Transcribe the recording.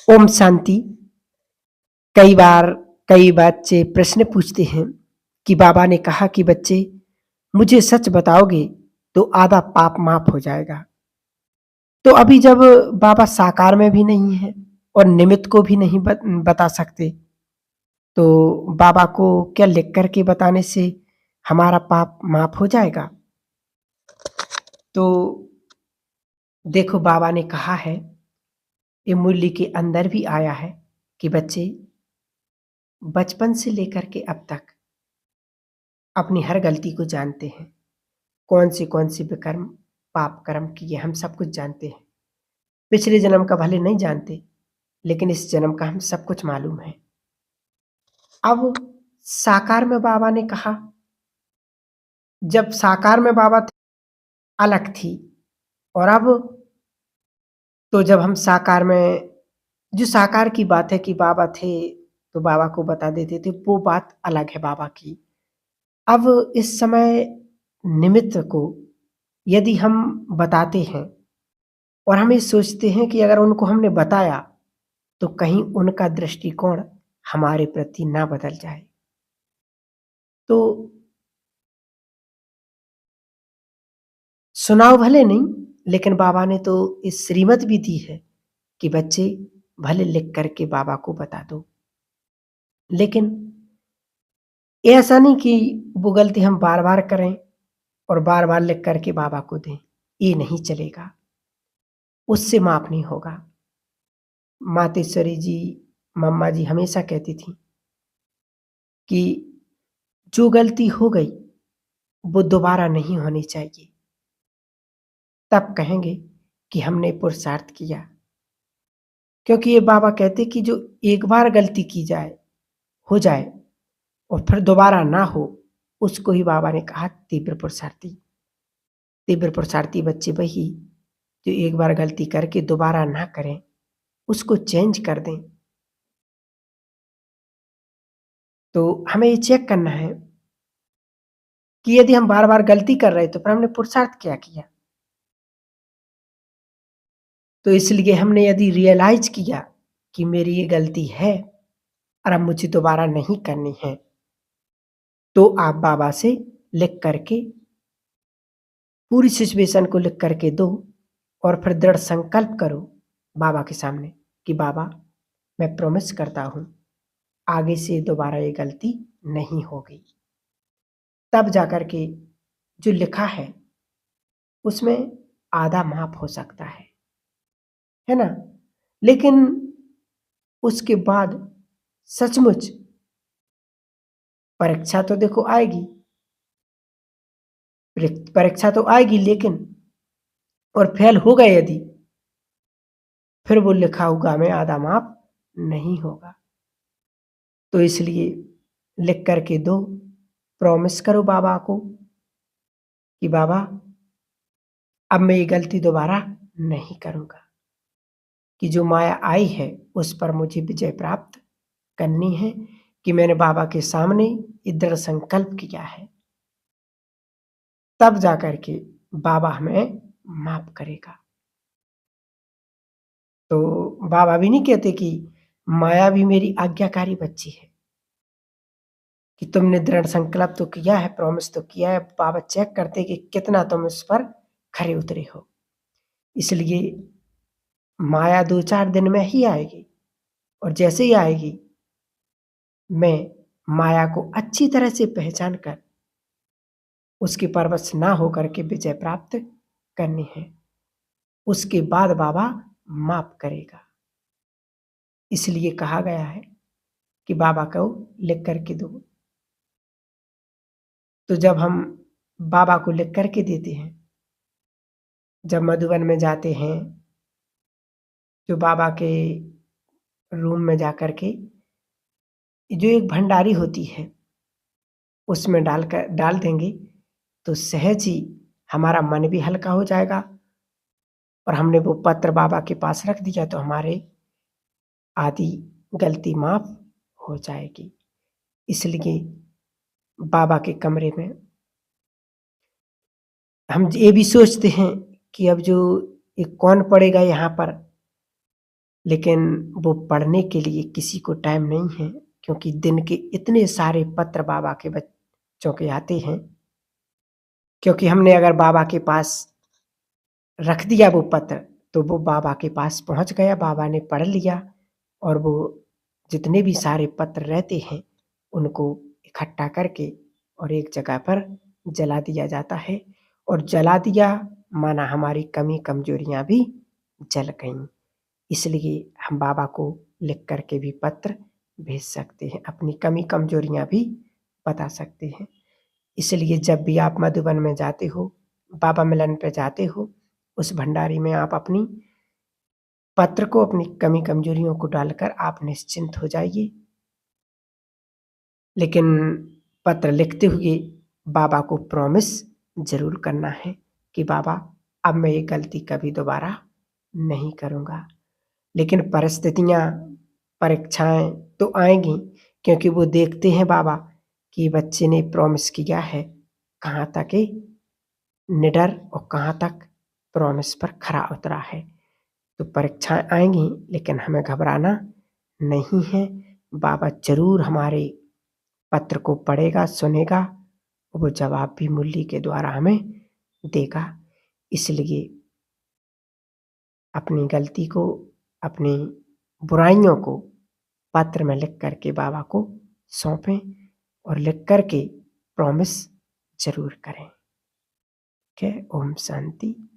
ओम शांति। कई बार कई बच्चे प्रश्न पूछते हैं कि बाबा ने कहा कि बच्चे मुझे सच बताओगे तो आधा पाप माफ हो जाएगा। तो अभी जब बाबा साकार में भी नहीं है और निमित्त को भी नहीं बता सकते, तो बाबा को क्या लिख कर के बताने से हमारा पाप माफ हो जाएगा? तो देखो, बाबा ने कहा है, ये मूल्य के अंदर भी आया है कि बच्चे बचपन से लेकर के अब तक अपनी हर गलती को जानते हैं। कौन से विकर्म पाप कर्म किए हम सब कुछ जानते हैं। पिछले जन्म का भले नहीं जानते, लेकिन इस जन्म का हम सब कुछ मालूम है। अब साकार में बाबा ने कहा, जब साकार में बाबा थे अलग थी, और अब तो जब हम साकार में, जो साकार की बात है कि बाबा थे तो बाबा को बता देते थे, वो बात अलग है बाबा की। अब इस समय निमित्त को यदि हम बताते हैं और हम ये सोचते हैं कि अगर उनको हमने बताया तो कहीं उनका दृष्टिकोण हमारे प्रति ना बदल जाए, तो सुनाओ भले नहीं, लेकिन बाबा ने तो इस श्रीमत भी दी है कि बच्चे भले लिख करके बाबा को बता दो। लेकिन ऐसा नहीं कि वो गलती हम बार बार करें और बार बार लिख करके बाबा को दें, ये नहीं चलेगा, उससे माफ नहीं होगा। मातेश्वरी जी, मम्मा जी हमेशा कहती थी कि जो गलती हो गई वो दोबारा नहीं होनी चाहिए, तब कहेंगे कि हमने पुरुषार्थ किया। क्योंकि ये बाबा कहते कि जो एक बार गलती की जाए, हो जाए और फिर दोबारा ना हो, उसको ही बाबा ने कहा तीव्र पुरुषार्थी। तीव्र पुरुषार्थी बच्चे वही जो एक बार गलती करके दोबारा ना करें, उसको चेंज कर दें। तो हमें ये चेक करना है कि यदि हम बार बार गलती कर रहे तो फिर हमने पुरुषार्थ क्या किया। तो इसलिए हमने यदि रियलाइज किया कि मेरी ये गलती है और अब मुझे दोबारा नहीं करनी है, तो आप बाबा से लिख करके पूरी सिचुएशन को लिख करके दो और फिर दृढ़ संकल्प करो बाबा के सामने कि बाबा, मैं प्रॉमिस करता हूं आगे से दोबारा ये गलती नहीं होगी। तब जाकर के जो लिखा है उसमें आधा माफ हो सकता है ना। लेकिन उसके बाद सचमुच परीक्षा तो देखो आएगी, परीक्षा तो आएगी, लेकिन और फेल हो गए यदि, फिर वो लिखा हुआ में आधा माफ नहीं होगा। तो इसलिए लिख करके दो, प्रॉमिस करो बाबा को कि बाबा, अब मैं ये गलती दोबारा नहीं करूंगा, कि जो माया आई है उस पर मुझे विजय प्राप्त करनी है, कि मैंने बाबा के सामने ये दृढ़ संकल्प किया है। तब जाकर के बाबा हमें माफ करेगा। तो बाबा भी नहीं कहते कि माया भी मेरी आज्ञाकारी बच्ची है, कि तुमने दृढ़ संकल्प तो किया है, प्रॉमिस तो किया है, बाबा चेक करते कि कितना तुम इस पर खरे उतरे हो। इसलिए माया 2-4 दिन में ही आएगी, और जैसे ही आएगी मैं माया को अच्छी तरह से पहचान कर उसके परवश ना होकर के विजय प्राप्त करनी है। उसके बाद बाबा माफ करेगा। इसलिए कहा गया है कि बाबा को लिख करके दो। तो जब हम बाबा को लिख करके देते हैं, जब मधुबन में जाते हैं, जो बाबा के रूम में जाकर के जो एक भंडारी होती है उसमें डाल देंगे, तो सहज ही हमारा मन भी हल्का हो जाएगा, और हमने वो पत्र बाबा के पास रख दिया तो हमारे आधी गलती माफ हो जाएगी। इसलिए बाबा के कमरे में हम ये भी सोचते हैं कि अब जो ये कौन पड़ेगा यहाँ पर, लेकिन वो पढ़ने के लिए किसी को टाइम नहीं है, क्योंकि दिन के इतने सारे पत्र बाबा के बच्चों के आते हैं। क्योंकि हमने अगर बाबा के पास रख दिया वो पत्र, तो वो बाबा के पास पहुँच गया, बाबा ने पढ़ लिया और वो जितने भी सारे पत्र रहते हैं, उनको इकट्ठा करके और एक जगह पर जला दिया जाता है। और जला दिया माना हमारी कमी कमजोरियाँ भी जल गईं। इसलिए हम बाबा को लिख कर के भी पत्र भेज सकते हैं, अपनी कमी कमजोरियाँ भी बता सकते हैं। इसलिए जब भी आप मधुबन में जाते हो, बाबा मिलन पे जाते हो, उस भंडारी में आप अपनी पत्र को, अपनी कमी कमजोरियों को डालकर आप निश्चिंत हो जाइए। लेकिन पत्र लिखते हुए बाबा को प्रॉमिस ज़रूर करना है कि बाबा अब मैं ये गलती कभी दोबारा नहीं करूँगा। लेकिन परिस्थितियाँ, परीक्षाएँ तो आएँगी, क्योंकि वो देखते हैं बाबा कि बच्चे ने प्रॉमिस किया है, कहाँ तक ये निडर और कहाँ तक प्रॉमिस पर खरा उतरा है। तो परीक्षाएँ आएँगी, लेकिन हमें घबराना नहीं है। बाबा ज़रूर हमारे पत्र को पढ़ेगा, सुनेगा, वो जवाब भी मुरली के द्वारा हमें देगा। इसलिए अपनी गलती को, अपनी बुराइयों को पत्र में लिख कर के बाबा को सौंपें और लिख कर के प्रॉमिस ज़रूर करें। ठीक है? ओम शांति।